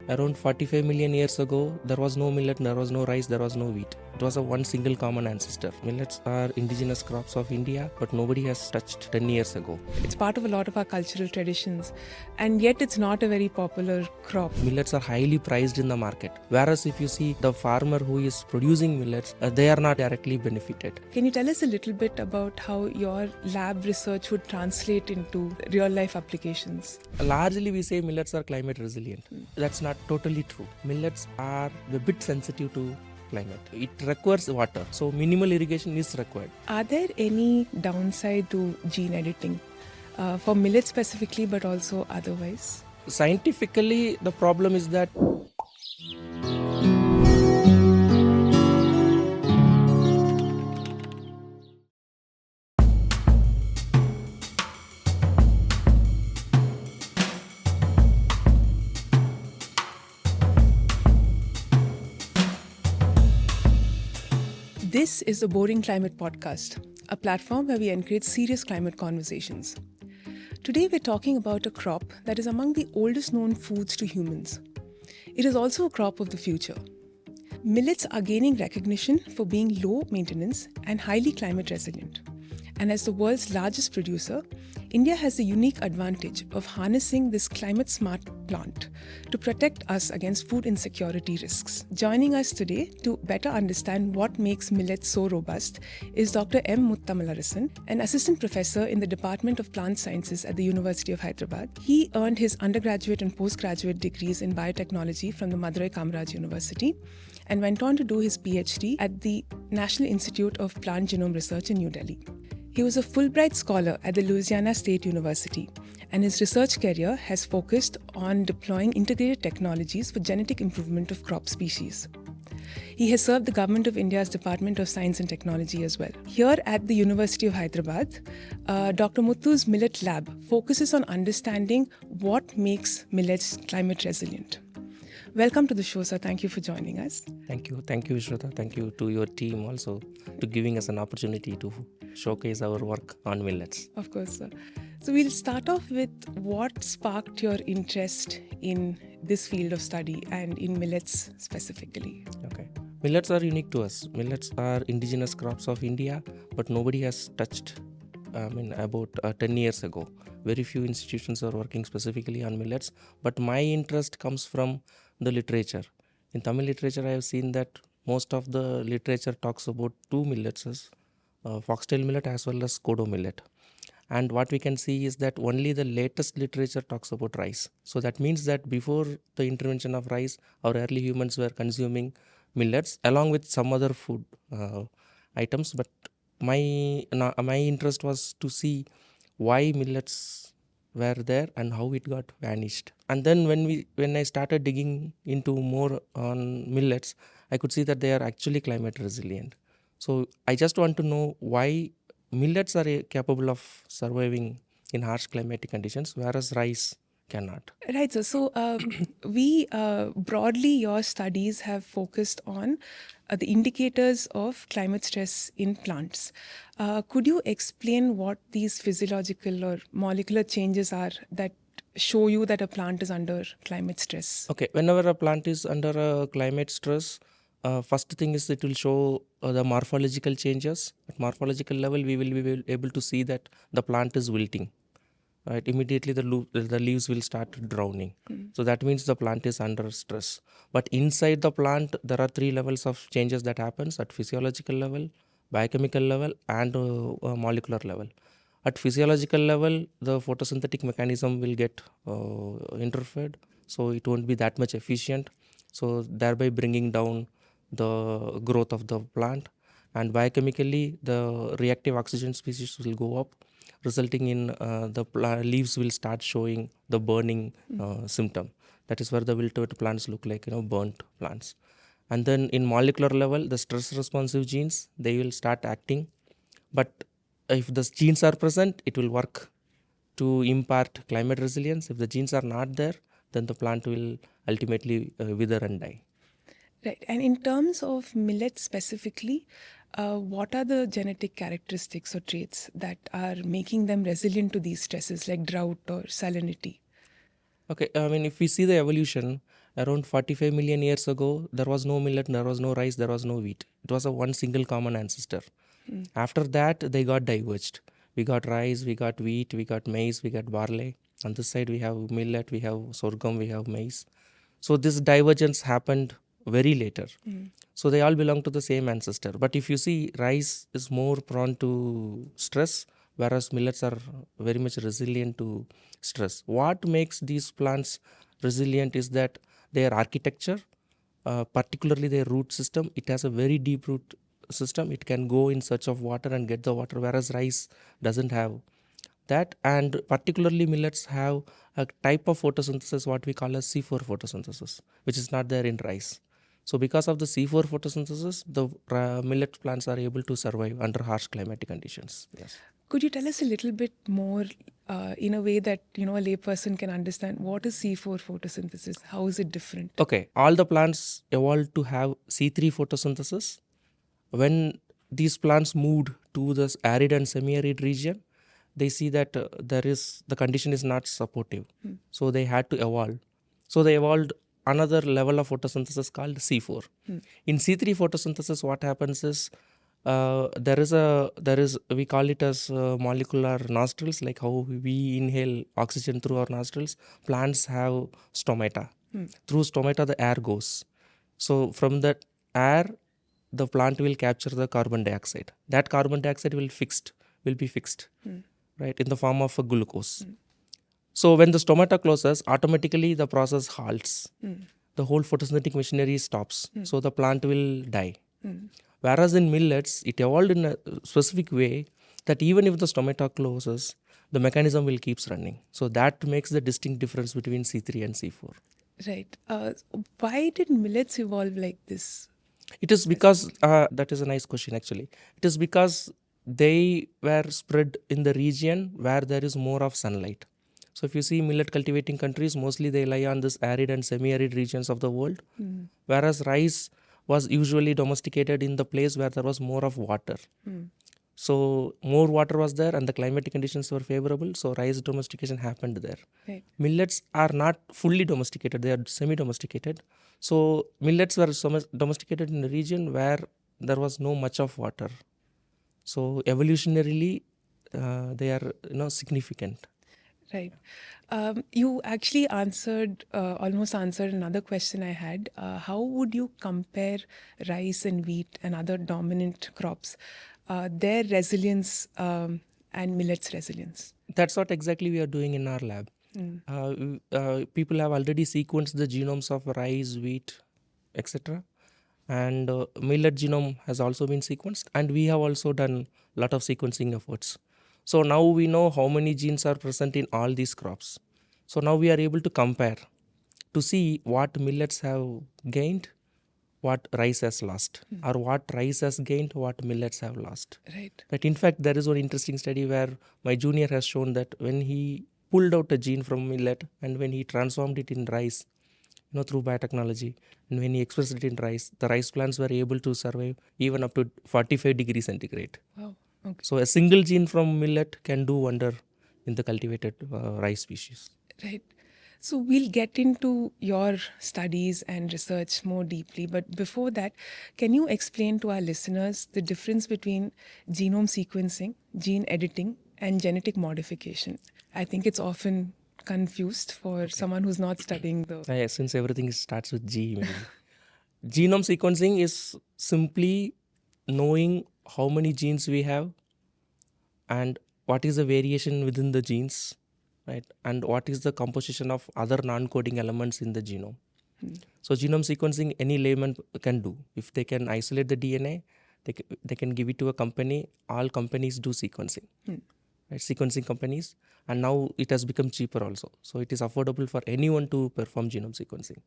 Around 45 million years ago, there was no millet, there was no rice, there was no wheat. It was a one single common ancestor. Millets are indigenous crops of India, but nobody has touched 10 years ago. It's part of a lot of our cultural traditions, and yet it's not a very popular crop. Millets are highly prized in the market. Whereas if you see the farmer who is producing millets, they are not directly benefited. Can you tell us a little bit about how your lab research would translate into real life applications? Largely we say millets are climate resilient. That's not totally true. Millets are a bit sensitive to climate. It requires water, so minimal irrigation is required. Are there any downside to gene editing for millet specifically, but also otherwise? Scientifically, the problem is that This is the Boring Climate Podcast, a platform where we encourage serious climate conversations. Today we're talking about a crop that is among the oldest known foods to humans. It is also a crop of the future. Millets are gaining recognition for being low maintenance and highly climate resilient. And as the world's largest producer, India has the unique advantage of harnessing this climate-smart plant to protect us against food insecurity risks. Joining us today to better understand what makes millet so robust is Dr M Muthamilarasan, an assistant professor in the Department of Plant Sciences at the University of Hyderabad. He earned his undergraduate and postgraduate degrees in biotechnology from the Madurai Kamaraj University and went on to do his PhD at the National Institute of Plant Genome Research in New Delhi. He was a Fulbright scholar at the Louisiana State University, and his research career has focused on deploying integrated technologies for genetic improvement of crop species. He has served the Government of India's Department of Science and Technology as well. Here at the University of Hyderabad, Dr. Muthu's Millet Lab focuses on understanding what makes millets climate resilient. Welcome to the show, sir. Thank you for joining us. Thank you, Shraddha. Thank you to your team also to giving us an opportunity to showcase our work on millets. Of course, sir. So we'll start off with what sparked your interest in this field of study and in millets specifically. Okay. Millets are unique to us. Millets are indigenous crops of India, but nobody has touched about 10 years ago. Very few institutions are working specifically on millets, but my interest comes from the literature. In Tamil literature, I have seen that most of the literature talks about two millets, foxtail millet as well as kodo millet. And what we can see is that only the latest literature talks about rice. So that means that before the intervention of rice, our early humans were consuming millets along with some other food items. But my interest was to see why millets were there and how it got vanished. And then when I started digging into more on millets, I could see that they are actually climate resilient. So I just want to know why millets are capable of surviving in harsh climatic conditions, whereas rice cannot. Right, sir. So we broadly, your studies have focused on the indicators of climate stress in plants. Could you explain what these physiological or molecular changes are that show you that a plant is under climate stress? Okay, whenever a plant is under a climate stress, first thing is it will show the morphological changes. At morphological level, we will be able to see that the plant is wilting. Right, immediately the leaves will start drowning. So that means the plant is under stress. But inside the plant, there are three levels of changes that happens at physiological level, biochemical level, and molecular level. At physiological level, the photosynthetic mechanism will get interfered, so it won't be that much efficient. So thereby bringing down the growth of the plant. And biochemically, the reactive oxygen species will go up, resulting in the leaves will start showing the burning symptom. That is where the wilted plants look like burnt plants. And then in molecular level, the stress responsive genes, they will start acting. But if the genes are present, it will work to impart climate resilience. If the genes are not there, then the plant will ultimately wither and die. Right. And in terms of millet specifically, what are the genetic characteristics or traits that are making them resilient to these stresses like drought or salinity? Okay, if we see the evolution, Around 45 million years ago, there was no millet, there was no rice, there was no wheat. It was a one single common ancestor. After that, they got diverged. We got rice, we got wheat, we got maize, we got barley. On this side, we have millet, we have sorghum, we have maize. So this divergence happened very later. So they all belong to the same ancestor. But if you see, rice is more prone to stress, whereas millets are very much resilient to stress. What makes these plants resilient is that their architecture, particularly their root system, it has a very deep root system. It can go in search of water and get the water, whereas rice doesn't have that. And particularly millets have a type of photosynthesis what we call as C4 photosynthesis, which is not there in rice. So because of the C4 photosynthesis, the millet plants are able to survive under harsh climatic conditions. Yes. Could you tell us a little bit more in a way that a layperson can understand what is C4 photosynthesis? How is it different? Okay, all the plants evolved to have C3 photosynthesis. When these plants moved to this arid and semi-arid region, they see that the condition is not supportive. So they had to evolve. So they evolved another level of photosynthesis called C4. In C3 photosynthesis, what happens is we call it as molecular nostrils, like how we inhale oxygen through our nostrils. Plants have stomata. Through stomata, the air goes. So from that air, the plant will capture the carbon dioxide. That carbon dioxide will be fixed, right, in the form of a glucose. So when the stomata closes, automatically the process halts. The whole photosynthetic machinery stops. So the plant will die. Whereas in millets, it evolved in a specific way that even if the stomata closes, the mechanism will keep running. So that makes the distinct difference between C3 and C4. Right. Why did millets evolve like this? It is because, that is a nice question actually. It is because they were spread in the region where there is more of sunlight. So if you see millet cultivating countries, mostly they lie on this arid and semi-arid regions of the world, whereas rice was usually domesticated in the place where there was more of water. So more water was there and the climatic conditions were favorable, so rice domestication happened there. Right. Millets are not fully domesticated, they are semi-domesticated. So millets were domesticated in a region where there was no much of water. So evolutionarily, they are significant. Right. You actually almost answered another question I had. How would you compare rice and wheat and other dominant crops, their resilience and millet's resilience? That's what exactly we are doing in our lab. People have already sequenced the genomes of rice, wheat, etc. And millet genome has also been sequenced, and we have also done a lot of sequencing efforts. So now we know how many genes are present in all these crops. So now we are able to compare to see what millets have gained, what rice has lost, or what rice has gained, what millets have lost. Right. But in fact, there is one interesting study where my junior has shown that when he pulled out a gene from millet and when he transformed it in rice, through biotechnology, and when he expressed it in rice, the rice plants were able to survive even up to 45 degrees centigrade. Wow. Okay. So a single gene from millet can do wonder in the cultivated rice species. Right. So we'll get into your studies and research more deeply. But before that, can you explain to our listeners the difference between genome sequencing, gene editing, and genetic modification? I think it's often confused for someone who's not studying the... Since everything starts with G, maybe. Genome sequencing is simply knowing how many genes we have and what is the variation within the genes, right? And what is the composition of other non-coding elements in the genome. So genome sequencing, any layman can do. If they can isolate the DNA, they can give it to a company. All companies do sequencing, right? Sequencing companies. And now it has become cheaper also. So it is affordable for anyone to perform genome sequencing.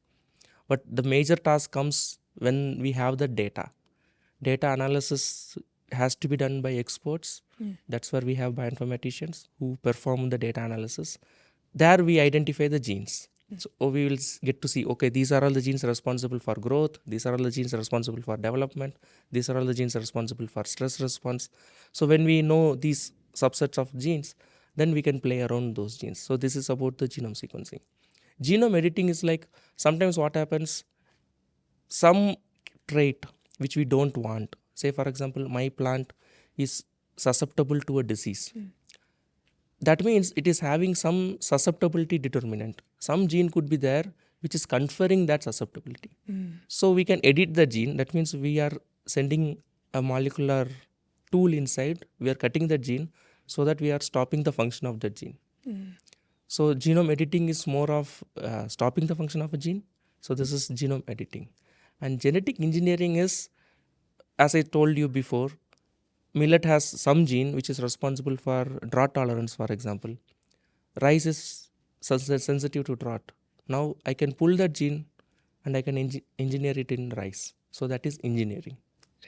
But the major task comes when we have the data. Data analysis has to be done by experts. That's where we have bioinformaticians who perform the data analysis. There we identify the genes. So we will get to see, okay, these are all the genes responsible for growth. These are all the genes responsible for development. These are all the genes responsible for stress response. So when we know these subsets of genes, then we can play around those genes. So this is about the genome sequencing. Genome editing is like, sometimes what happens, some trait which we don't want, say for example my plant is susceptible to a disease. That means it is having some susceptibility determinant. Some gene could be there which is conferring that susceptibility. So we can edit the gene. That means we are sending a molecular tool inside. We are cutting the gene so that we are stopping the function of the gene. So genome editing is more of stopping the function of a gene. So this is genome editing. And genetic engineering is, as I told you before, millet has some gene which is responsible for drought tolerance, for example. Rice is sensitive to drought. Now I can pull that gene and I can engineer it in rice. So that is engineering.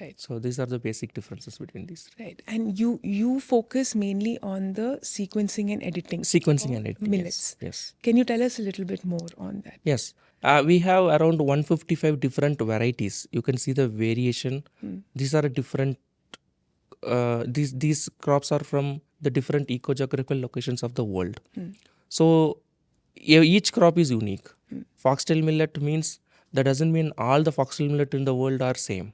Right. So these are the basic differences between these. Right. And you focus mainly on the sequencing and editing. Sequencing and editing. Millets. Yes. Can you tell us a little bit more on that? Yes. We have around 155 different varieties. You can see the variation. These are different. These crops are from the different eco-geographical locations of the world. So each crop is unique. Foxtail millet means, that doesn't mean all the foxtail millet in the world are same.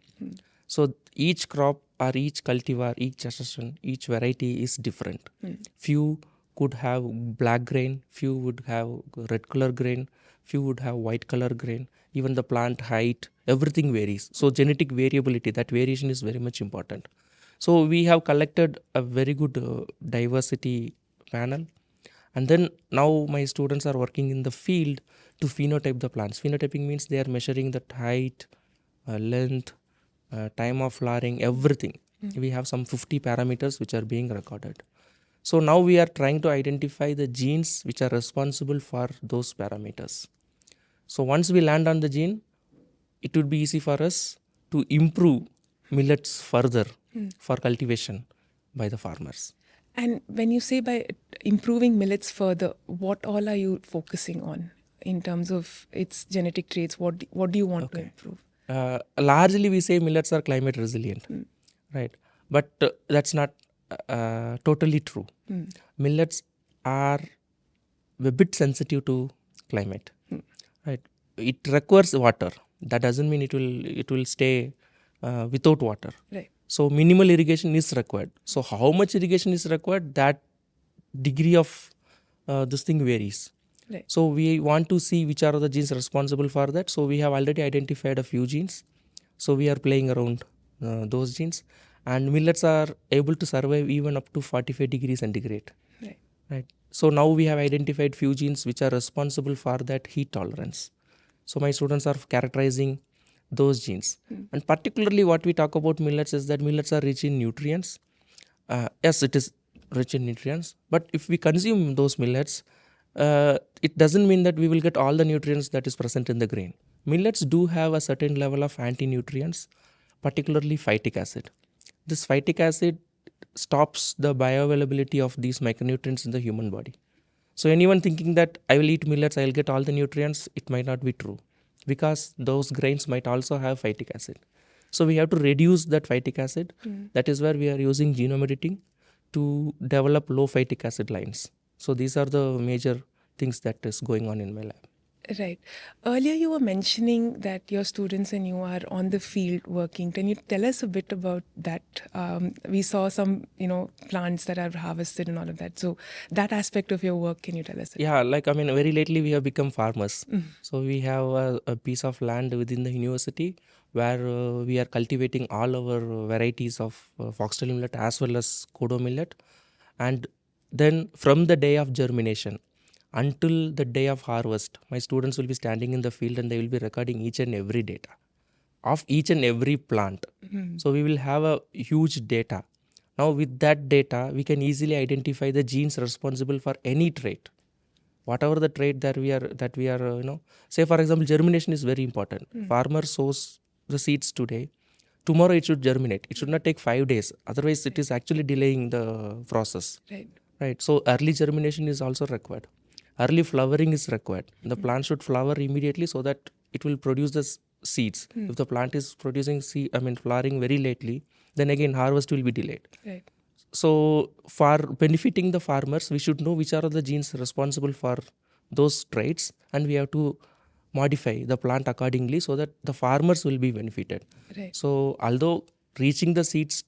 So each crop or each cultivar, each gestation, each variety is different. Few could have black grain, few would have red color grain, few would have white color grain. Even the plant height, everything varies. So genetic variability, that variation is very much important. So we have collected a very good diversity panel. And then now my students are working in the field to phenotype the plants. Phenotyping means they are measuring the height, length, time of flowering, everything. We have some 50 parameters which are being recorded. So now we are trying to identify the genes which are responsible for those parameters. So once we land on the gene, it would be easy for us to improve millets further for cultivation by the farmers. And when you say by improving millets further, what all are you focusing on in terms of its genetic traits? What do you want to improve? Largely we say millets are climate resilient, right? But that's not totally true. Millets are a bit sensitive to climate, right? It requires water. That doesn't mean it will stay without water. Right. So minimal irrigation is required. So how much irrigation is required, that degree of this thing varies. Right. So we want to see which are the genes responsible for that. So we have already identified a few genes. So we are playing around those genes. And millets are able to survive even up to 45 degrees centigrade. Right. So now we have identified few genes which are responsible for that heat tolerance. So my students are characterizing those genes. And particularly what we talk about millets is that millets are rich in nutrients. Yes, it is rich in nutrients. But if we consume those millets, it doesn't mean that we will get all the nutrients that is present in the grain. Millets do have a certain level of anti-nutrients, particularly phytic acid. This phytic acid stops the bioavailability of these micronutrients in the human body. So anyone thinking that I will eat millets, I will get all the nutrients, it might not be true, because those grains might also have phytic acid. So we have to reduce that phytic acid. That is where we are using genome editing to develop low phytic acid lines. So these are the major things that is going on in my lab. Right. Earlier you were mentioning that your students and you are on the field working. Can you tell us a bit about that? We saw some, plants that are harvested and all of that. So that aspect of your work, can you tell us? Yeah, very lately we have become farmers. So we have a piece of land within the university where we are cultivating all our varieties of foxtail millet as well as kodo millet. And then from the day of germination until the day of harvest, my students will be standing in the field and they will be recording each and every data of each and every plant. So we will have a huge data. Now with that data, we can easily identify the genes responsible for any trait. Whatever the trait that we are, say for example, germination is very important. Farmer sows the seeds today. Tomorrow it should germinate. It should not take 5 days. Otherwise it is actually delaying the process. Right. So early germination is also required. Early flowering is required. The plant should flower immediately so that it will produce the seeds. If the plant is producing flowering very lately, then again harvest will be delayed. Right. So for benefiting the farmers, we should know which are the genes responsible for those traits, and we have to modify the plant accordingly so that the farmers will be benefited. Right. So although reaching the seeds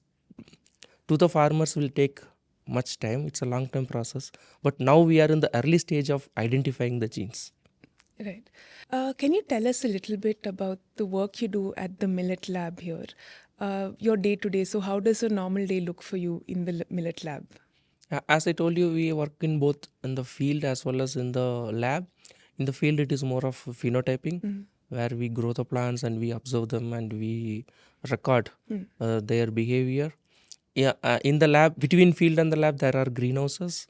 to the farmers will take much time, it's a long term process, but now we are in the early stage of identifying the genes. Right. Can you tell us a little bit about the work you do at the Millet Lab here? Your day to day. So, how does a normal day look for you in the Millet Lab? As I told you, we work in both in the field as well as in the lab. In the field, it is more of phenotyping, where we grow the plants and we observe them and we record their behavior. Yeah, in the lab, between field and the lab, there are greenhouses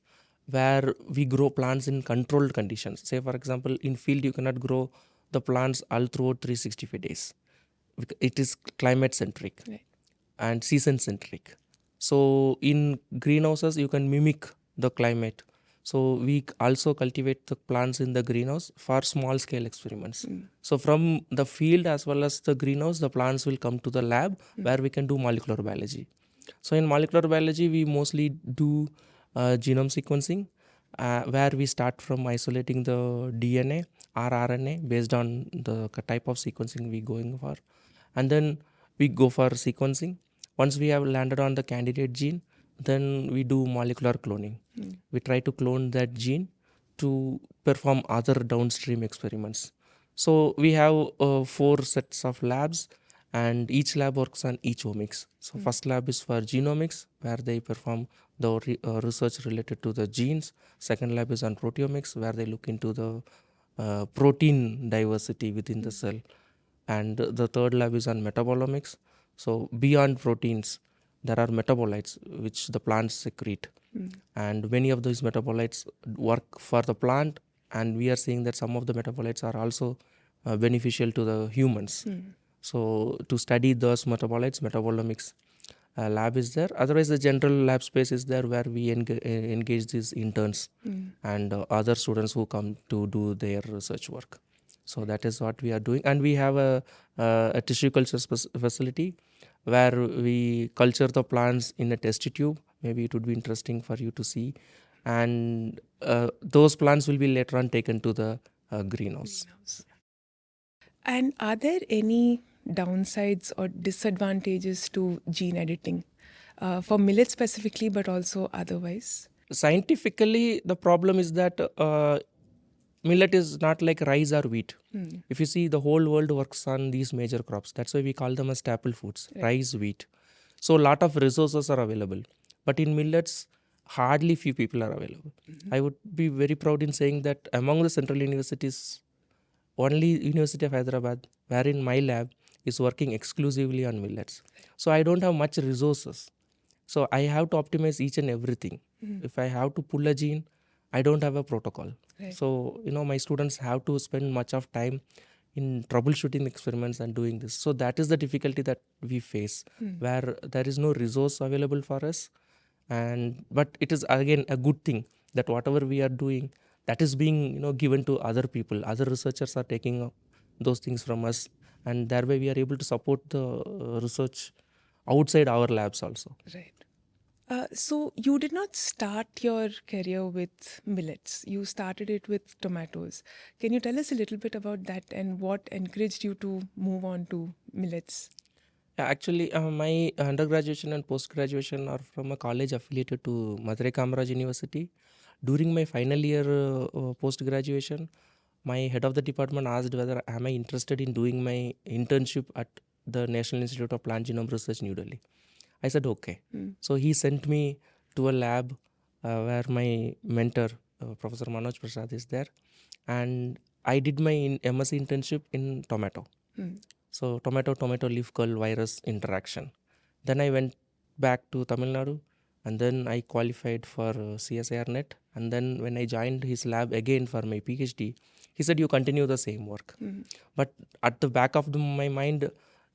where we grow plants in controlled conditions. Say, for example, in field, you cannot grow the plants all throughout 365 days. It is climate centric and season centric. So in greenhouses, you can mimic the climate. So we also cultivate the plants in the greenhouse for small scale experiments. So from the field as well as the greenhouse, the plants will come to the lab where we can do molecular biology. So in molecular biology, we mostly do genome sequencing, where we start from isolating the DNA or RNA based on the type of sequencing we going for, and then we go for sequencing. Once we have landed on the candidate gene, then we do molecular cloning. We try to clone that gene to perform other downstream experiments. So we have 4 sets of labs, and each lab works on each omics. So first lab is for genomics, where they perform the research related to the genes. Second lab is on proteomics, where they look into the protein diversity within the cell. And the third lab is on metabolomics. So beyond proteins, there are metabolites which the plants secrete, and many of those metabolites work for the plant, and we are seeing that some of the metabolites are also beneficial to the humans. So to study those metabolites, metabolomics lab is there. Otherwise, the general lab space is there, where we engage these interns and other students who come to do their research work. So that is what we are doing, and we have a tissue culture facility where we culture the plants in a test tube. Maybe it would be interesting for you to see, and those plants will be later on taken to the greenhouse. And are there any downsides or disadvantages to gene editing for millet specifically, but also otherwise? Scientifically, the problem is that millet is not like rice or wheat. If you see, the whole world works on these major crops. That's why we call them as staple foods, rice, wheat. So a lot of resources are available. But in millets, hardly few people are available. I would be very proud in saying that among the central universities, only University of Hyderabad, wherein my lab is working exclusively on millets. So I don't have much resources. So I have to optimize each and everything. If I have to pull a gene, I don't have a protocol. So, my students have to spend much of time in troubleshooting experiments and doing this. So that is the difficulty that we face, where there is no resource available for us. But it is again a good thing that whatever we are doing, that is being given to other people. Other researchers are taking those things from us, and thereby we are able to support the research outside our labs also. Right. So you did not start your career with millets. You started it with tomatoes. Can you tell us a little bit about that and what encouraged you to move on to millets? Yeah, actually, my undergraduation and post-graduation are from a college affiliated to Madurai Kamaraj University. During my final year post-graduation, my head of the department asked whether am I interested in doing my internship at the National Institute of Plant Genome Research, New Delhi. I said okay. So he sent me to a lab where my mentor, Professor Manoj Prasad, is there, and I did my MSc internship in tomato. So tomato leaf curl virus interaction. Then I went back to Tamil Nadu, and then I qualified for CSIR net. And then when I joined his lab again for my PhD, he said you continue the same work. But at the back of my mind,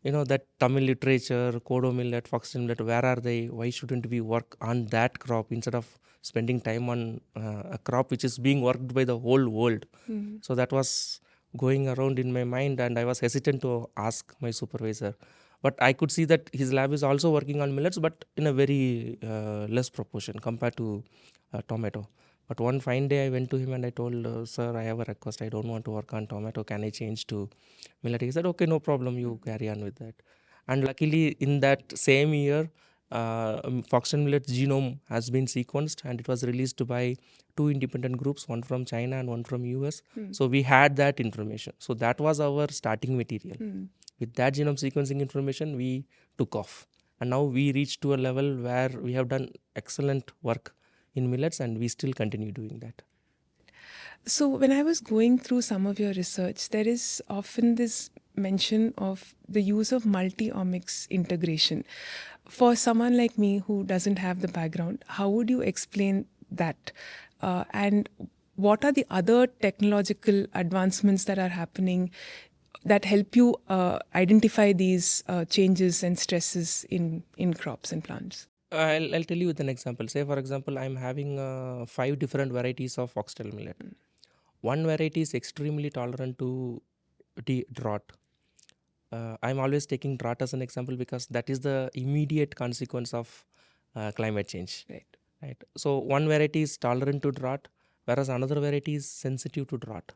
that Tamil literature, Kodo millet, Foxtail millet, where are they? Why shouldn't we work on that crop instead of spending time on a crop which is being worked by the whole world? So that was going around in my mind, and I was hesitant to ask my supervisor. But I could see that his lab is also working on millets, but in a very less proportion compared to tomato. But one fine day I went to him and I told, sir, I have a request. I don't want to work on tomato. Can I change to millet? He said, okay, no problem. You carry on with that. And luckily, in that same year, foxtail millet genome has been sequenced and it was released by two independent groups, one from China and one from US. So we had that information. So that was our starting material. With that genome sequencing information, we took off. And now we reached to a level where we have done excellent work in millets and we still continue doing that. So when I was going through some of your research, there is often this mention of the use of multi-omics integration. For someone like me who doesn't have the background, how would you explain that? And what are the other technological advancements that are happening that help you identify these changes and stresses in crops and plants? I'll tell you with an example. Say, for example, I'm having 5 different varieties of foxtail millet. One variety is extremely tolerant to drought. I'm always taking drought as an example because that is the immediate consequence of climate change. Right. So one variety is tolerant to drought, whereas another variety is sensitive to drought.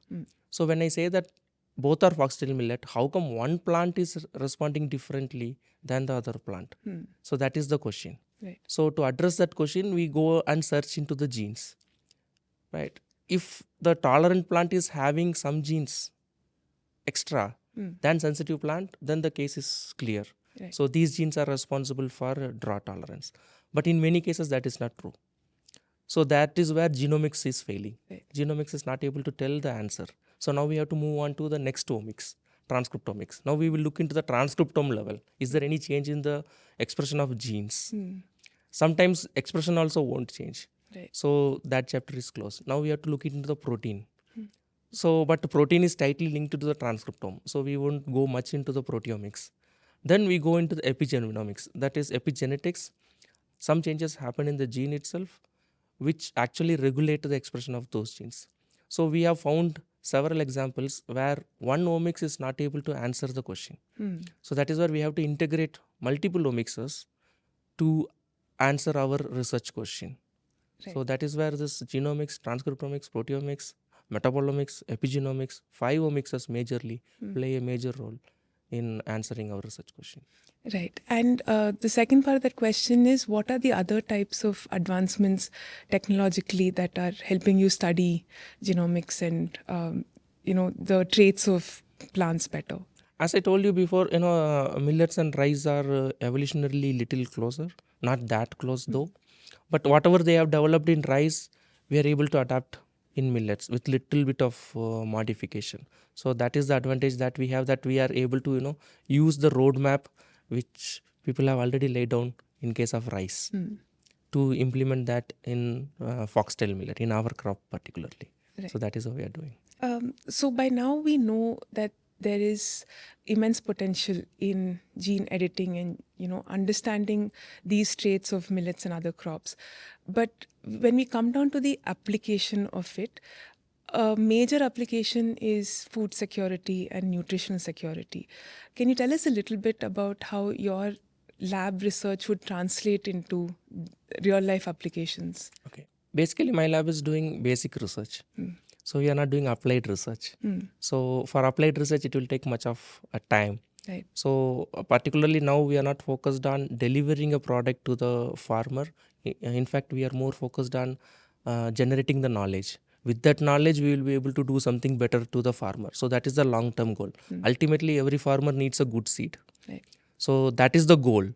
So when I say that both are foxtail millet, how come one plant is responding differently than the other plant? So that is the question. Right. So to address that question, we go and search into the genes. Right. If the tolerant plant is having some genes extra than sensitive plant, then the case is clear. Right. So these genes are responsible for drought tolerance. But in many cases, that is not true. So that is where genomics is failing. Right. Genomics is not able to tell the answer. So now we have to move on to the next omics, transcriptomics. Now we will look into the transcriptome level. Is there any change in the expression of genes? Sometimes expression also won't change. Right. So that chapter is closed. Now we have to look into the protein. So, but the protein is tightly linked to the transcriptome. So we won't go much into the proteomics. Then we go into the epigenomics. That is epigenetics. Some changes happen in the gene itself, which actually regulate the expression of those genes. So we have found several examples where one omics is not able to answer the question. So that is where we have to integrate multiple omicses to answer our research question. Right. So that is where this genomics, transcriptomics, proteomics, metabolomics, epigenomics, 5 omicses majorly play a major role in answering our research question. Right. And the second part of that question is, what are the other types of advancements technologically that are helping you study genomics and, the traits of plants better? As I told you before, millets and rice are evolutionarily little closer, not that close though. But whatever they have developed in rice, we are able to adapt in millets with little bit of modification. So that is the advantage that we have, that we are able to use the roadmap which people have already laid down in case of rice to implement that in foxtail millet, in our crop particularly. Right. So that is how we are doing. So by now we know that there is immense potential in gene editing and understanding these traits of millets and other crops. But when we come down to the application of it, a major application is food security and nutritional security. Can you tell us a little bit about how your lab research would translate into real life applications? Okay. Basically, my lab is doing basic research. So we are not doing applied research. So for applied research, it will take much of a time. Right. So particularly now we are not focused on delivering a product to the farmer. In fact, we are more focused on generating the knowledge. With that knowledge, we will be able to do something better to the farmer. So that is the long-term goal. Ultimately, every farmer needs a good seed. Right. So that is the goal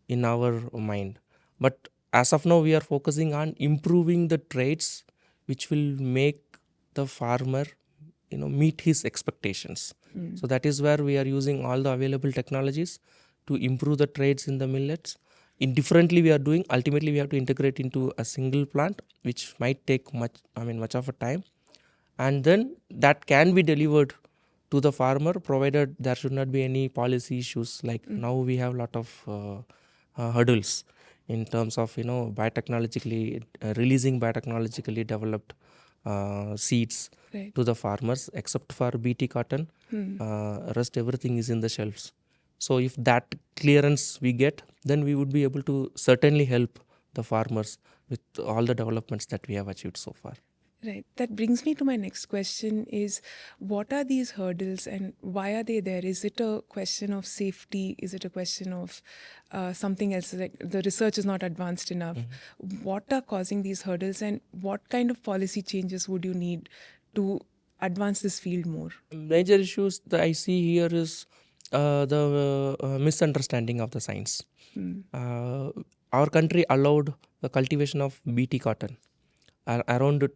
in our mind. But as of now, we are focusing on improving the traits which will make the farmer meet his expectations. So that is where we are using all the available technologies to improve the traits in the millets. Indifferently we are doing, ultimately we have to integrate into a single plant, which might take much of a time, and then that can be delivered to the farmer, provided there should not be any policy issues. Like now we have a lot of hurdles in terms of biotechnologically releasing biotechnologically developed seeds to the farmers, except for BT cotton. Rest everything is in the shelves. So if that clearance we get, then we would be able to certainly help the farmers with all the developments that we have achieved so far. Right. That brings me to my next question is what are these hurdles and why are they there? Is it a question of safety? Is it a question of something else? Like the research is not advanced enough. What are causing these hurdles and what kind of policy changes would you need to advance this field more? Major issues that I see here is the misunderstanding of the science. Uh, our country allowed the cultivation of BT cotton. Around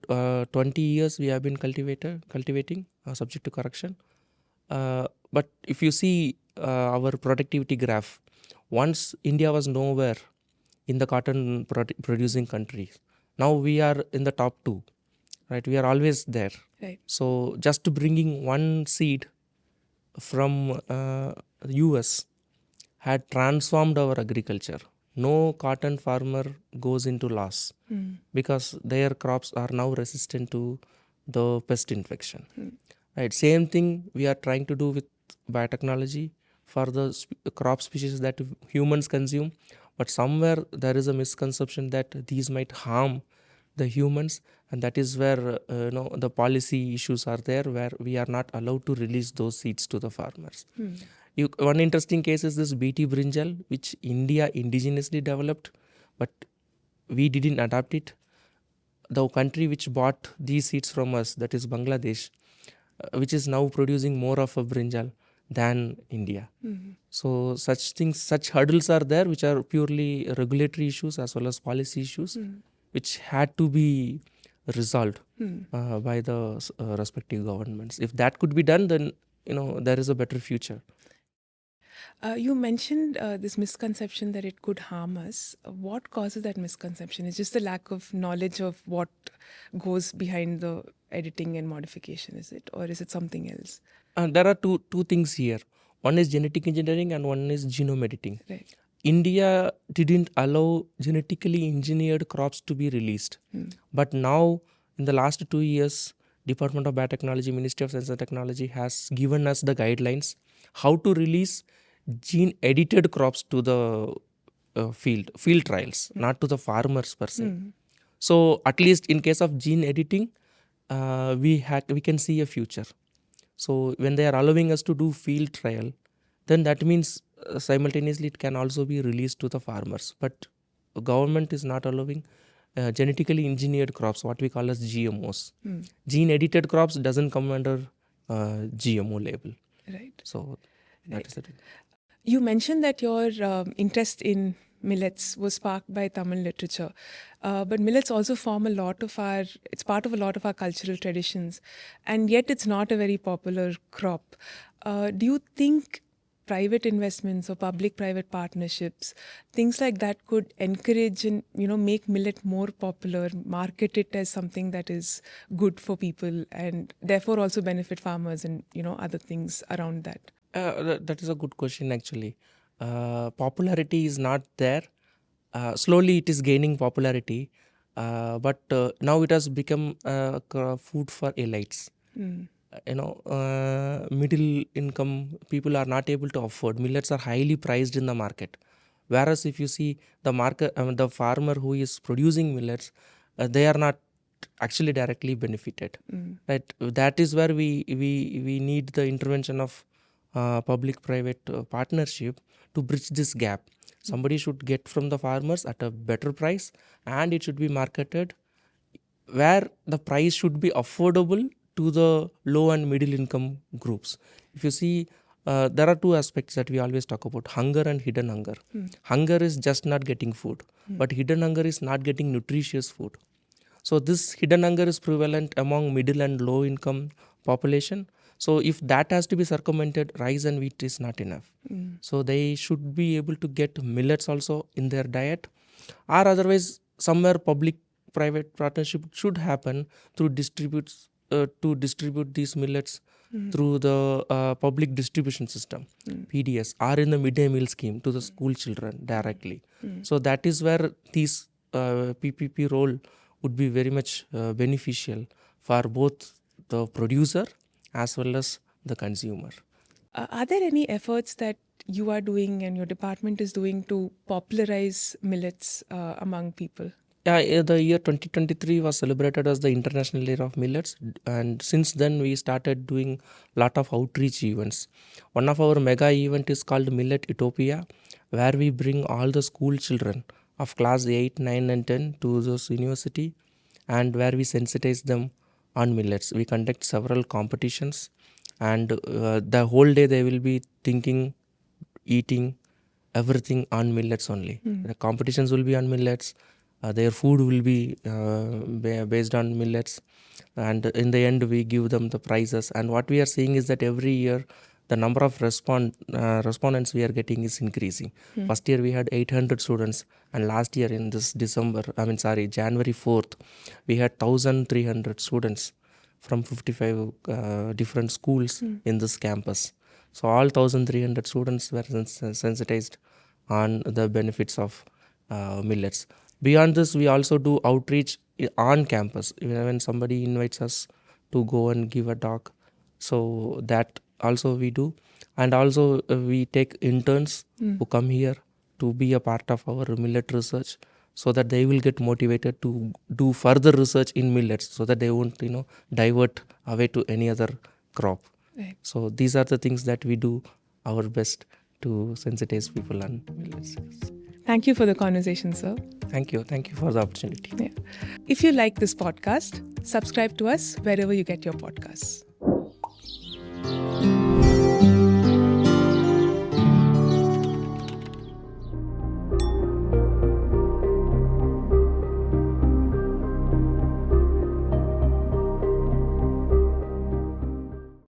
20 years we have been cultivating, subject to correction. But if you see our productivity graph, once India was nowhere in the cotton producing countries, now we are in the top two, right? We are always there. Right. So just bringing one seed from US had transformed our agriculture. No cotton farmer goes into loss because their crops are now resistant to the pest infection. Right. Same thing we are trying to do with biotechnology for the crop species that humans consume, but somewhere there is a misconception that these might harm the humans, and that is where the policy issues are there, where we are not allowed to release those seeds to the farmers. One interesting case is this BT brinjal, which India indigenously developed, but we didn't adapt it. The country which bought these seeds from us, that is Bangladesh, which is now producing more of a brinjal than India. So such hurdles are there, which are purely regulatory issues as well as policy issues, which had to be resolved by the respective governments. If that could be done, then there is a better future. You mentioned this misconception that it could harm us. What causes that misconception? Is just the lack of knowledge of what goes behind the editing and modification, is it? Or is it something else? There are two things here. One is genetic engineering and one is genome editing. Right. India didn't allow genetically engineered crops to be released. But now, in the last 2 years, Department of Biotechnology, Ministry of Science and Technology has given us the guidelines how to release gene edited crops to the field trials, not to the farmers per se. So at least in case of gene editing, we can see a future. So when they are allowing us to do field trial, then that means simultaneously it can also be released to the farmers. But government is not allowing genetically engineered crops, what we call as GMOs. Gene edited crops doesn't come under GMO label. Right. So that is it. You mentioned that your interest in millets was sparked by Tamil literature, but millets also form it's part of a lot of our cultural traditions, and yet it's not a very popular crop. Do you think private investments or public-private partnerships, things like that could encourage and make millet more popular, market it as something that is good for people and therefore also benefit farmers and other things around that? That is a good question actually. Popularity is not there. Slowly it is gaining popularity, but now it has become food for elites. Middle income people are not able to afford. Millets are highly priced in the market. Whereas if you see the farmer who is producing millets, they are not actually directly benefited. Right? That is where we need the intervention of public-private partnership to bridge this gap. Somebody should get from the farmers at a better price, and it should be marketed where the price should be affordable to the low and middle income groups. If you see, there are two aspects that we always talk about: hunger and hidden hunger. Hunger is just not getting food, but hidden hunger is not getting nutritious food. So this hidden hunger is prevalent among middle and low income population. So if that has to be circumvented, rice and wheat is not enough. So they should be able to get millets also in their diet, or otherwise somewhere public-private partnership should happen to distribute these millets through the public distribution system, PDS, or in the midday meal scheme to the school children directly. So that is where these PPP role would be very much beneficial for both the producer as well as the consumer. Are there any efforts that you are doing and your department is doing to popularize millets among people? The year 2023 was celebrated as the International Year of Millets, and since then we started doing lot of outreach events. One of our mega event is called Millet Utopia, where we bring all the school children of class 8, 9 and 10 to those university, and where we sensitize them on millets. We conduct several competitions, and the whole day they will be thinking, eating everything on millets only. The competitions will be on millets. Their food will be based on millets, and in the end we give them the prizes. And what we are seeing is that every year the number of respondents we are getting is increasing. First year we had 800 students, and last year in this January 4th, we had 1300 students from 55 different schools in this campus. So all 1300 students were sensitized on the benefits of millets. Beyond this, we also do outreach on campus. Even when somebody invites us to go and give a talk, so that also we do. And also we take interns who come here to be a part of our millet research, so that they will get motivated to do further research in millets, so that they won't divert away to any other crop. Right. So these are the things that we do our best to sensitize people on millets. Thank you for the conversation, sir. Thank you for the opportunity. Yeah. If you like this podcast, subscribe to us wherever you get your podcasts.